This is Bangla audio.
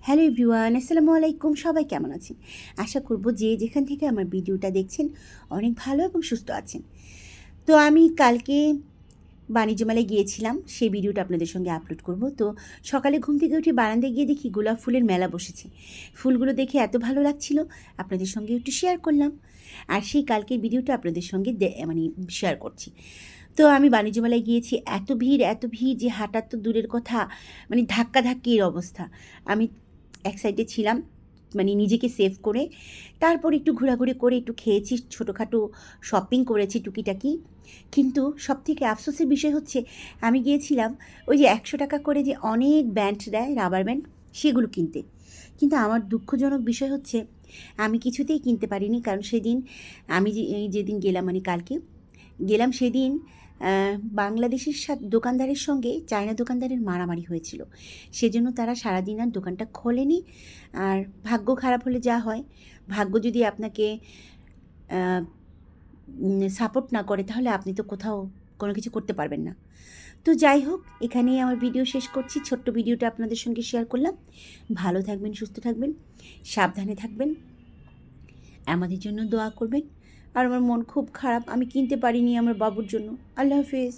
হ্যালো এভরিওয়ান, আসসালামু আলাইকুম। সবাই কেমন আছেন? আশা করব যে যেখান থেকে আমার ভিডিওটা দেখছেন অনেক ভালো এবং সুস্থ আছেন। তো আমি কালকে বাণিজ্য মেলায় গিয়েছিলাম, সেই ভিডিওটা আপনাদের সঙ্গে আপলোড করব। তো সকালে ঘুম থেকে উঠে বারান্দায় গিয়ে দেখি গোলাপ ফুলের মেলা বসেছে। ফুলগুলো দেখে এত ভালো লাগছিল, আপনাদের সঙ্গে একটু শেয়ার করলাম। আর সেই কালকের ভিডিওটা আপনাদের সঙ্গে শেয়ার করছি। তো আমি বাণিজ্য মেলায় গিয়েছি, এত ভিড় যে হাঁটার তো দূরের কথা, ধাক্কাধাক্কির অবস্থা। আমি এক সাইডে ছিলাম, নিজেকে সেভ করে। তারপর একটু ঘোরাঘুরি করে একটু খেয়েছি, ছোটোখাটো শপিং করেছি টুকিটাকি। কিন্তু সবথেকে আফসোসের বিষয় হচ্ছে, আমি গিয়েছিলাম ওই যে 100 টাকা করে যে অনেক ব্যান্ড দেয়, রাবার ব্যান্ড, সেগুলো কিনতে। কিন্তু আমার দুঃখজনক বিষয় হচ্ছে আমি কিছুতেই কিনতে পারিনি, কারণ সেদিন আমি যেদিন গেলাম, কালকে গেলাম, সেদিন বাংলাদেশের দোকানদারের সঙ্গে চায়না দোকানদারের মারামারি হয়েছিল। সেজন্য তারা সারাদিন আর দোকানটা খোলেনি। আর ভাগ্য খারাপ হলে যা হয়, ভাগ্য যদি আপনাকে সাপোর্ট না করে, তাহলে আপনি তো কোথাও কোনো কিছু করতে পারবেন না। তো যাই হোক, এখানেই আমার ভিডিও শেষ করছি। ছোট্ট ভিডিওটা আপনাদের সঙ্গে শেয়ার করলাম। ভালো থাকবেন, সুস্থ থাকবেন, সাবধানে থাকবেন, আমাদের জন্য দোয়া করবেন। আর আমার মন খুব খারাপ, আমি কিনতে পারিনি আমার বাবুর জন্য। আল্লাহ হাফেজ।